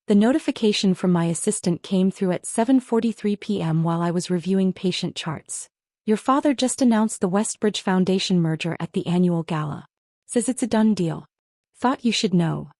The notification from my assistant came through at 7:43 p.m. while I was reviewing patient charts. Your father just announced the Westbridge Foundation merger at the annual gala. Says it's a done deal. Thought you should know.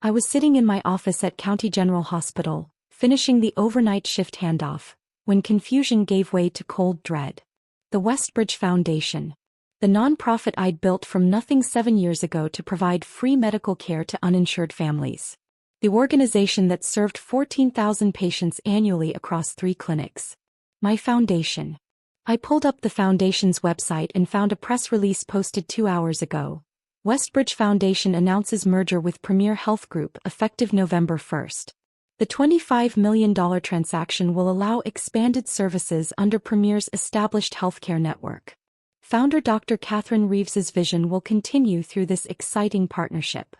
I was sitting in my office at County General Hospital, finishing the overnight shift handoff, when confusion gave way to cold dread. The Westbridge Foundation. The nonprofit I'd built from nothing 7 years ago to provide free medical care to uninsured families. The organization that served 14,000 patients annually across 3 clinics. My foundation. I pulled up the foundation's website and found a press release posted 2 hours ago. Westbridge Foundation announces merger with Premier Health Group effective November 1st. The $25 million transaction will allow expanded services under Premier's established healthcare network. Founder Dr. Katherine Reeves's vision will continue through this exciting partnership.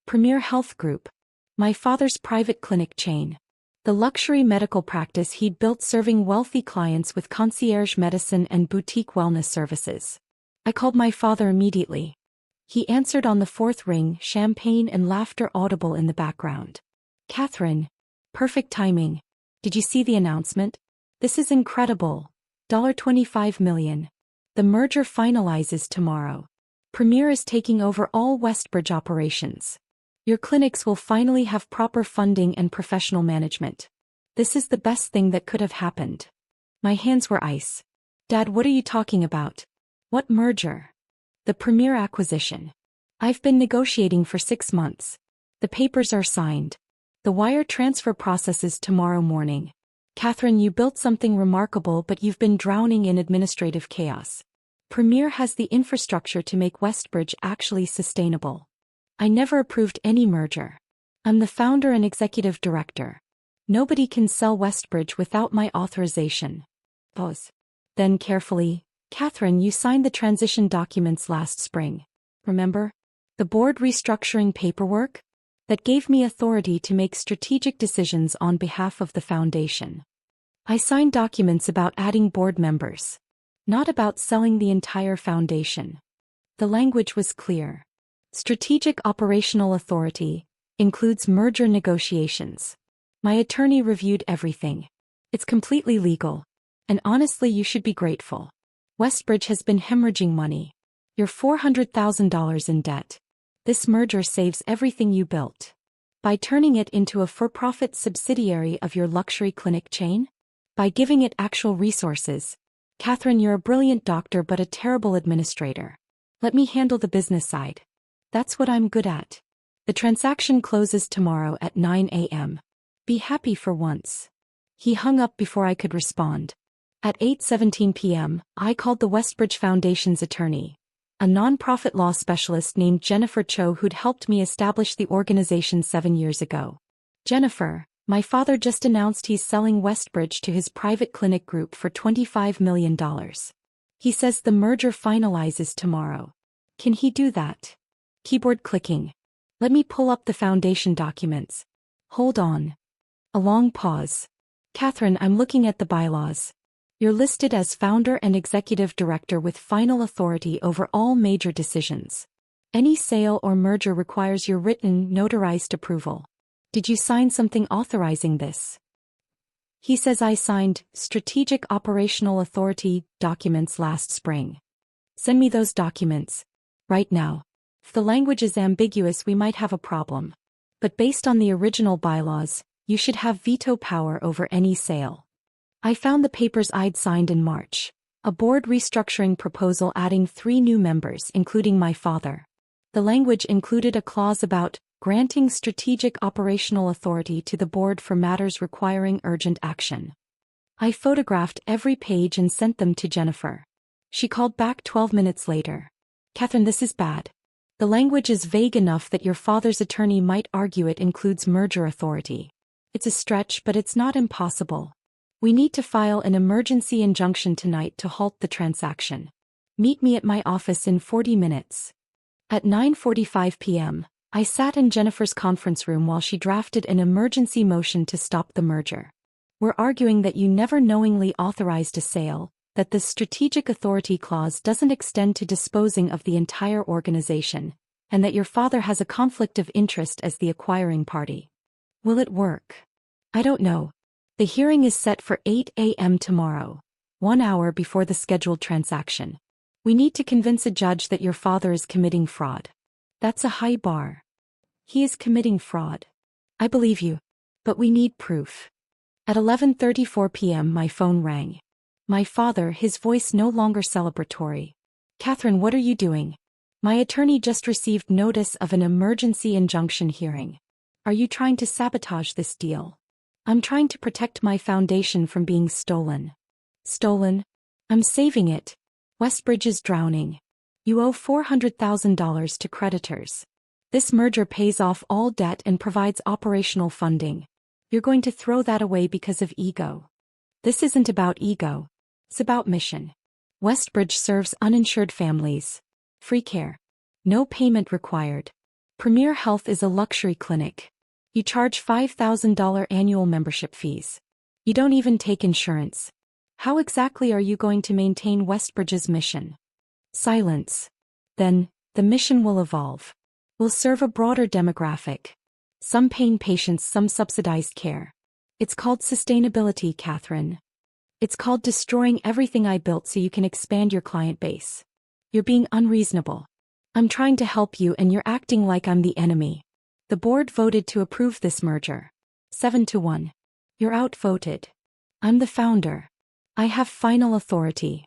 Premier Health Group. My father's private clinic chain. The luxury medical practice he'd built serving wealthy clients with concierge medicine and boutique wellness services. I called my father immediately. He answered on the 4th ring, champagne and laughter audible in the background. Katherine. Perfect timing. Did you see the announcement? This is incredible. $25 million. The merger finalizes tomorrow. Premier is taking over all Westbridge operations. Your clinics will finally have proper funding and professional management. This is the best thing that could have happened. My hands were ice. Dad, what are you talking about? What merger? The Premier acquisition. I've been negotiating for 6 months. The papers are signed. The wire transfer processes tomorrow morning. Katherine, you built something remarkable, but you've been drowning in administrative chaos. Premier has the infrastructure to make Westbridge actually sustainable. I never approved any merger. I'm the founder and executive director. Nobody can sell Westbridge without my authorization. Pause. Then carefully, Katherine, you signed the transition documents last spring. Remember? The board restructuring paperwork? That gave me authority to make strategic decisions on behalf of the foundation. I signed documents about adding board members. Not about selling the entire foundation. The language was clear. Strategic operational authority includes merger negotiations. My attorney reviewed everything. It's completely legal. And honestly, you should be grateful. Westbridge has been hemorrhaging money. You're $400,000 in debt. This merger saves everything you built. By turning it into a for-profit subsidiary of your luxury clinic chain? By giving it actual resources. Katherine, you're a brilliant doctor but a terrible administrator. Let me handle the business side. That's what I'm good at. The transaction closes tomorrow at 9 a.m. Be happy for once. He hung up before I could respond. At 8:17 p.m., I called the Westbridge Foundation's attorney, a nonprofit law specialist named Jennifer Cho who'd helped me establish the organization 7 years ago. Jennifer, my father just announced he's selling Westbridge to his private clinic group for $25 million. He says the merger finalizes tomorrow. Can he do that? Keyboard clicking. Let me pull up the foundation documents. Hold on. A long pause. Katherine, I'm looking at the bylaws. You're listed as founder and executive director with final authority over all major decisions. Any sale or merger requires your written, notarized approval. Did you sign something authorizing this? He says I signed Strategic Operational Authority documents last spring. Send me those documents. Right now. If the language is ambiguous, we might have a problem. But based on the original bylaws, you should have veto power over any sale. I found the papers I'd signed in March. A board restructuring proposal adding 3 new members, including my father. The language included a clause about granting strategic operational authority to the board for matters requiring urgent action. I photographed every page and sent them to Jennifer. She called back 12 minutes later. Katherine, this is bad. The language is vague enough that your father's attorney might argue it includes merger authority. It's a stretch, but it's not impossible. We need to file an emergency injunction tonight to halt the transaction. Meet me at my office in 40 minutes. At 9:45 p.m., I sat in Jennifer's conference room while she drafted an emergency motion to stop the merger. We're arguing that you never knowingly authorized a sale, that the strategic authority clause doesn't extend to disposing of the entire organization, and that your father has a conflict of interest as the acquiring party. Will it work? I don't know. The hearing is set for 8 a.m. tomorrow, 1 hour before the scheduled transaction. We need to convince a judge that your father is committing fraud. That's a high bar. He is committing fraud. I believe you. But we need proof. At 11:34 p.m. my phone rang. My father, his voice no longer celebratory. Katherine, what are you doing? My attorney just received notice of an emergency injunction hearing. Are you trying to sabotage this deal? I'm trying to protect my foundation from being stolen. Stolen? I'm saving it. Westbridge is drowning. You owe $400,000 to creditors. This merger pays off all debt and provides operational funding. You're going to throw that away because of ego. This isn't about ego. It's about mission. Westbridge serves uninsured families. Free care. No payment required. Premier Health is a luxury clinic. You charge $5,000 annual membership fees. You don't even take insurance. How exactly are you going to maintain Westbridge's mission? Silence. Then, the mission will evolve. We'll serve a broader demographic. Some paying patients, some subsidized care. It's called sustainability, Katherine. It's called destroying everything I built so you can expand your client base. You're being unreasonable. I'm trying to help you and you're acting like I'm the enemy. The board voted to approve this merger. 7-1. You're outvoted. I'm the founder. I have final authority.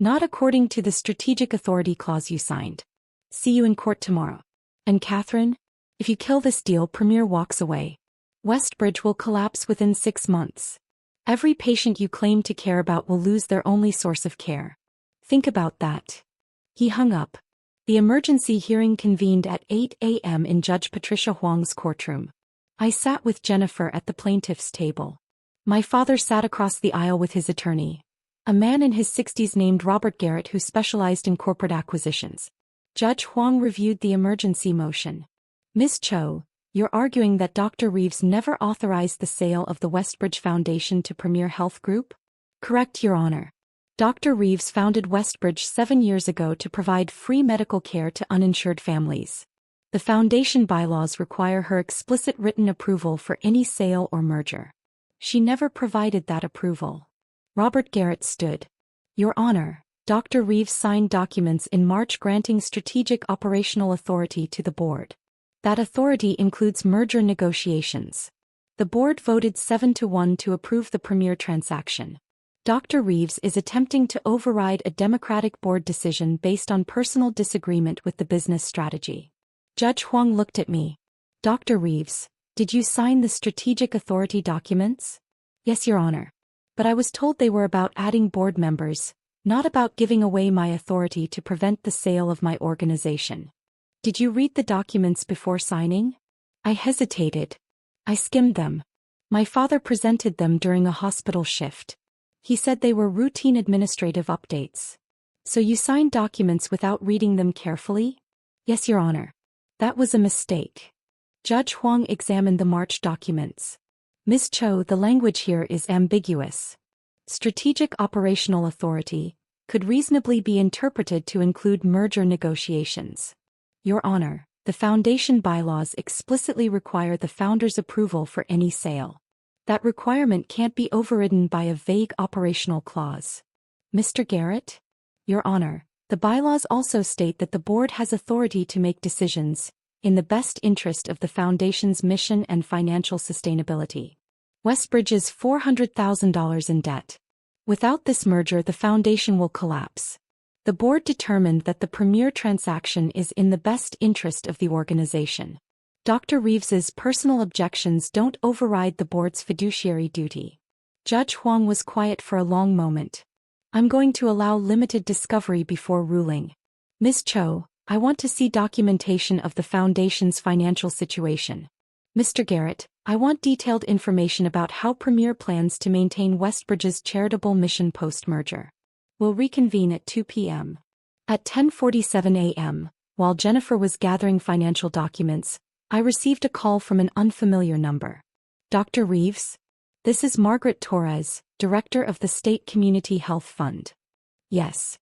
Not according to the strategic authority clause you signed. See you in court tomorrow. And Katherine, if you kill this deal, Premier walks away. Westbridge will collapse within 6 months. Every patient you claim to care about will lose their only source of care. Think about that. He hung up. The emergency hearing convened at 8 a.m. in Judge Patricia Huang's courtroom. I sat with Jennifer at the plaintiff's table. My father sat across the aisle with his attorney, a man in his 60s named Robert Garrett who specialized in corporate acquisitions. Judge Huang reviewed the emergency motion. Ms. Cho, you're arguing that Dr. Reeves never authorized the sale of the Westbridge Foundation to Premier Health Group? Correct, Your Honor. Dr. Reeves founded Westbridge 7 years ago to provide free medical care to uninsured families. The foundation bylaws require her explicit written approval for any sale or merger. She never provided that approval. Robert Garrett stood. Your Honor, Dr. Reeves signed documents in March granting strategic operational authority to the board. That authority includes merger negotiations. The board voted 7-1 to approve the Premier transaction. Dr. Reeves is attempting to override a democratic board decision based on personal disagreement with the business strategy. Judge Huang looked at me. Dr. Reeves, did you sign the strategic authority documents? Yes, Your Honor. But I was told they were about adding board members, not about giving away my authority to prevent the sale of my organization. Did you read the documents before signing? I hesitated. I skimmed them. My father presented them during a hospital shift. He said they were routine administrative updates. So you signed documents without reading them carefully? Yes, Your Honor. That was a mistake. Judge Huang examined the March documents. Ms. Cho, the language here is ambiguous. Strategic operational authority could reasonably be interpreted to include merger negotiations. Your Honor, the foundation bylaws explicitly require the founder's approval for any sale. That requirement can't be overridden by a vague operational clause. Mr. Garrett? Your Honor, the bylaws also state that the board has authority to make decisions in the best interest of the foundation's mission and financial sustainability. Westbridge is $400,000 in debt. Without this merger, the foundation will collapse. The board determined that the Premier transaction is in the best interest of the organization. Dr. Reeves's personal objections don't override the board's fiduciary duty. Judge Huang was quiet for a long moment. I'm going to allow limited discovery before ruling. Ms. Cho, I want to see documentation of the foundation's financial situation. Mr. Garrett, I want detailed information about how Premier plans to maintain Westbridge's charitable mission post-merger. We'll reconvene at 2 p.m. At 10:47 a.m., while Jennifer was gathering financial documents, I received a call from an unfamiliar number. Dr. Reeves? This is Margaret Torres, Director of the State Community Health Fund. Yes.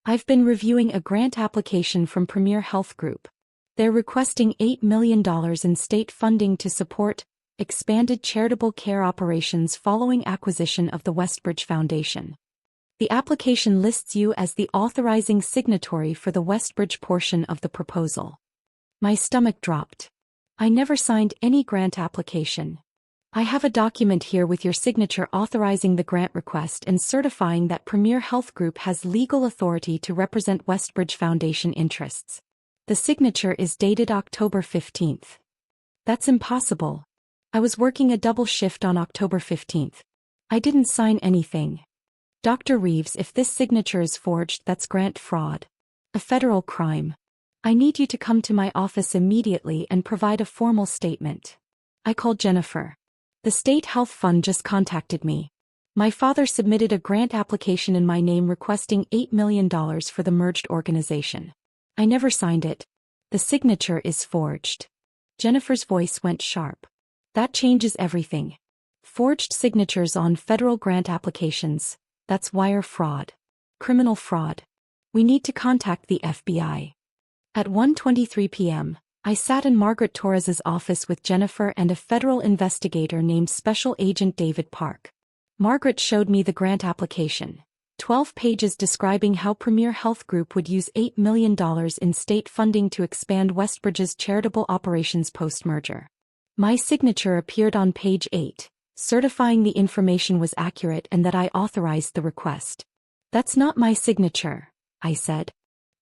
I've been reviewing a grant application from Premier Health Group. They're requesting $8 million in state funding to support expanded charitable care operations following acquisition of the Westbridge Foundation. The application lists you as the authorizing signatory for the Westbridge portion of the proposal. My stomach dropped. I never signed any grant application. I have a document here with your signature authorizing the grant request and certifying that Premier Health Group has legal authority to represent Westbridge Foundation interests. The signature is dated October 15th. That's impossible. I was working a double shift on October 15th. I didn't sign anything. Dr. Reeves, if this signature is forged, that's grant fraud. A federal crime. I need you to come to my office immediately and provide a formal statement. I called Jennifer. The State Health Fund just contacted me. My father submitted a grant application in my name requesting $8 million for the merged organization. I never signed it. The signature is forged. Jennifer's voice went sharp. That changes everything. Forged signatures on federal grant applications, that's wire fraud. Criminal fraud. We need to contact the FBI. At 1:23 p.m., I sat in Margaret Torres's office with Jennifer and a federal investigator named Special Agent David Park. Margaret showed me the grant application, 12 pages describing how Premier Health Group would use $8 million in state funding to expand Westbridge's charitable operations post-merger. My signature appeared on page 8, certifying the information was accurate and that I authorized the request. That's not my signature, I said.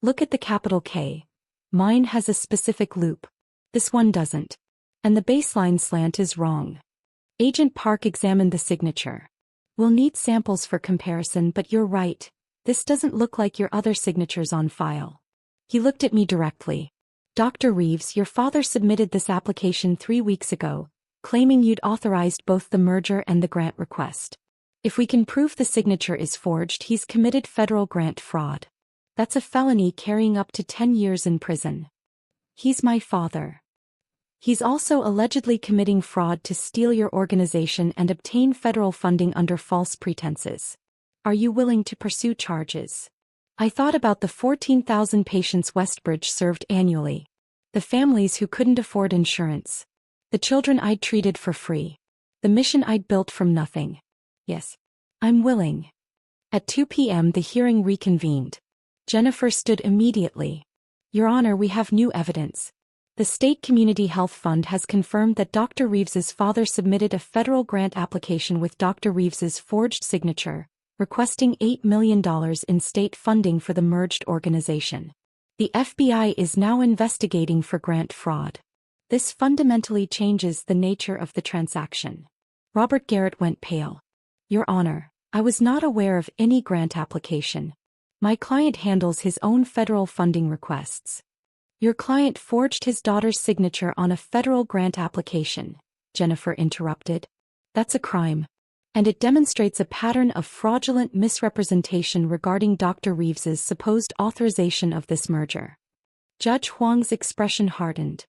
Look at the capital K. Mine has a specific loop. This one doesn't. And the baseline slant is wrong. Agent Park examined the signature. We'll need samples for comparison, but you're right. This doesn't look like your other signatures on file. He looked at me directly. Dr. Reeves, your father submitted this application 3 weeks ago, claiming you'd authorized both the merger and the grant request. If we can prove the signature is forged, he's committed federal grant fraud. That's a felony carrying up to 10 years in prison. He's my father. He's also allegedly committing fraud to steal your organization and obtain federal funding under false pretenses. Are you willing to pursue charges? I thought about the 14,000 patients Westbridge served annually. The families who couldn't afford insurance. The children I'd treated for free. The mission I'd built from nothing. Yes. I'm willing. At 2 p.m. the hearing reconvened. Jennifer stood immediately. Your Honor, we have new evidence. The State Community Health Fund has confirmed that Dr. Reeves's father submitted a federal grant application with Dr. Reeves's forged signature, requesting $8 million in state funding for the merged organization. The FBI is now investigating for grant fraud. This fundamentally changes the nature of the transaction. Robert Garrett went pale. Your Honor, I was not aware of any grant application. My client handles his own federal funding requests. Your client forged his daughter's signature on a federal grant application, Jennifer interrupted. That's a crime. And it demonstrates a pattern of fraudulent misrepresentation regarding Dr. Reeves's supposed authorization of this merger. Judge Huang's expression hardened.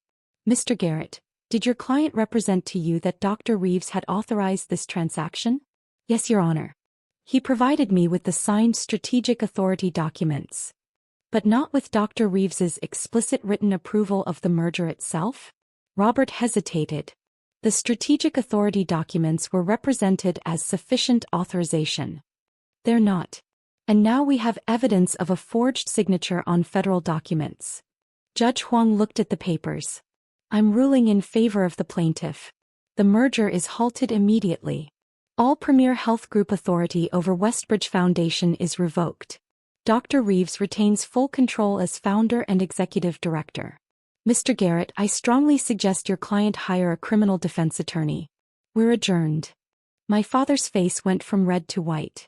Mr. Garrett, did your client represent to you that Dr. Reeves had authorized this transaction? Yes, Your Honor. He provided me with the signed strategic authority documents. But not with Dr. Reeves's explicit written approval of the merger itself? Robert hesitated. The strategic authority documents were represented as sufficient authorization. They're not. And now we have evidence of a forged signature on federal documents. Judge Huang looked at the papers. I'm ruling in favor of the plaintiff. The merger is halted immediately. All Premier Health Group authority over Westbridge Foundation is revoked. Dr. Reeves retains full control as founder and executive director. Mr. Garrett, I strongly suggest your client hire a criminal defense attorney. We're adjourned. My father's face went from red to white.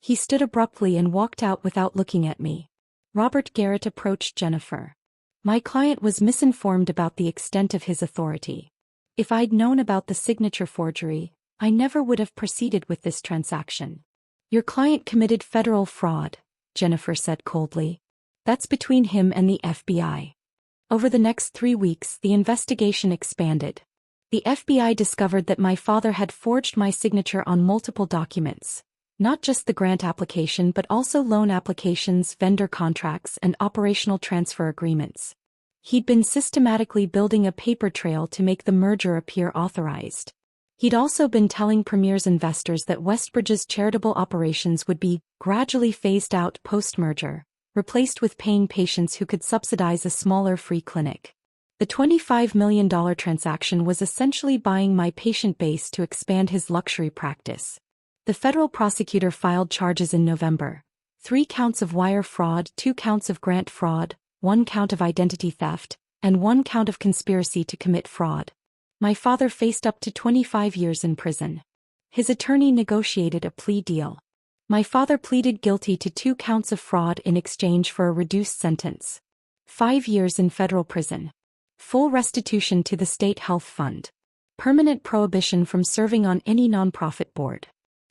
He stood abruptly and walked out without looking at me. Robert Garrett approached Jennifer. My client was misinformed about the extent of his authority. If I'd known about the signature forgery, I never would have proceeded with this transaction. Your client committed federal fraud, Jennifer said coldly. That's between him and the FBI. Over the next 3 weeks, the investigation expanded. The FBI discovered that my father had forged my signature on multiple documents, not just the grant application but also loan applications, vendor contracts, and operational transfer agreements. He'd been systematically building a paper trail to make the merger appear authorized. He'd also been telling Premier's investors that Westbridge's charitable operations would be gradually phased out post-merger, replaced with paying patients who could subsidize a smaller free clinic. The $25 million transaction was essentially buying my patient base to expand his luxury practice. The federal prosecutor filed charges in November: 3 counts of wire fraud, 2 counts of grant fraud, 1 count of identity theft, and 1 count of conspiracy to commit fraud. My father faced up to 25 years in prison. His attorney negotiated a plea deal. My father pleaded guilty to 2 counts of fraud in exchange for a reduced sentence: 5 years in federal prison, full restitution to the state health fund, permanent prohibition from serving on any nonprofit board.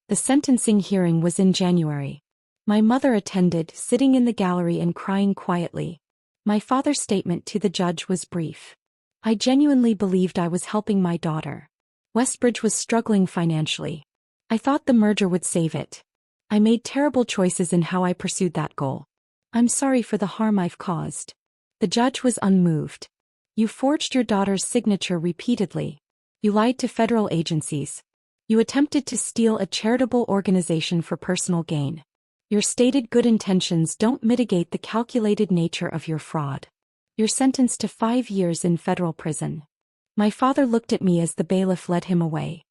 The sentencing hearing was in January. My mother attended, sitting in the gallery and crying quietly. My father's statement to the judge was brief. I genuinely believed I was helping my daughter. Westbridge was struggling financially. I thought the merger would save it. I made terrible choices in how I pursued that goal. I'm sorry for the harm I've caused. The judge was unmoved. You forged your daughter's signature repeatedly. You lied to federal agencies. You attempted to steal a charitable organization for personal gain. Your stated good intentions don't mitigate the calculated nature of your fraud. You're sentenced to 5 years in federal prison. My father looked at me as the bailiff led him away.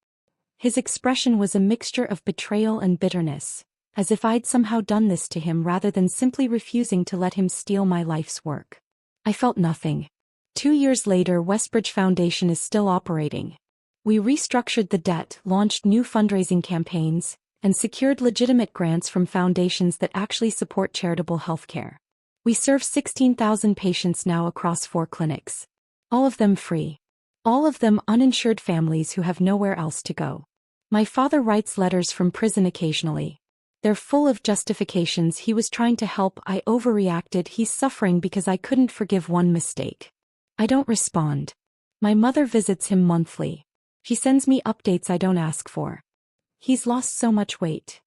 His expression was a mixture of betrayal and bitterness, as if I'd somehow done this to him rather than simply refusing to let him steal my life's work. I felt nothing. 2 years later, Westbridge Foundation is still operating. We restructured the debt, launched new fundraising campaigns, and secured legitimate grants from foundations that actually support charitable healthcare. We serve 16,000 patients now across 4 clinics. All of them free. All of them uninsured families who have nowhere else to go. My father writes letters from prison occasionally. They're full of justifications. He was trying to help. I overreacted. He's suffering because I couldn't forgive one mistake. I don't respond. My mother visits him monthly. She sends me updates I don't ask for. He's lost so much weight.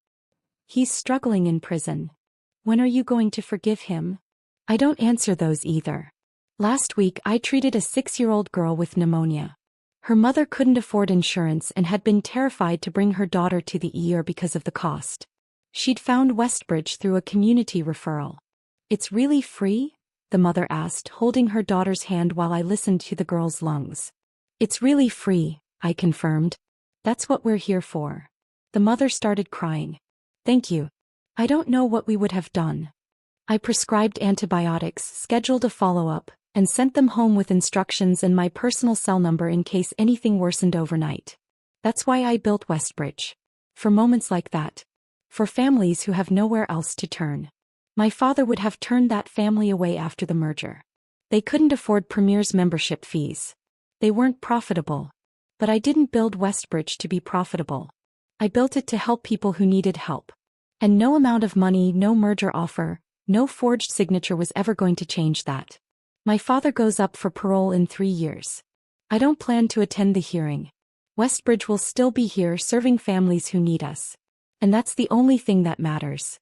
He's struggling in prison. When are you going to forgive him? I don't answer those either. Last week I treated a 6-year-old girl with pneumonia. Her mother couldn't afford insurance and had been terrified to bring her daughter to the ER because of the cost. She'd found Westbridge through a community referral. It's really free? The mother asked, holding her daughter's hand while I listened to the girl's lungs. It's really free, I confirmed. That's what we're here for. The mother started crying. Thank you. I don't know what we would have done. I prescribed antibiotics, scheduled a follow-up, and sent them home with instructions and my personal cell number in case anything worsened overnight. That's why I built Westbridge. For moments like that. For families who have nowhere else to turn. My father would have turned that family away after the merger. They couldn't afford Premier's membership fees. They weren't profitable. But I didn't build Westbridge to be profitable. I built it to help people who needed help. And no amount of money, no merger offer, no forged signature was ever going to change that. My father goes up for parole in 3 years. I don't plan to attend the hearing. Westbridge will still be here serving families who need us. And that's the only thing that matters.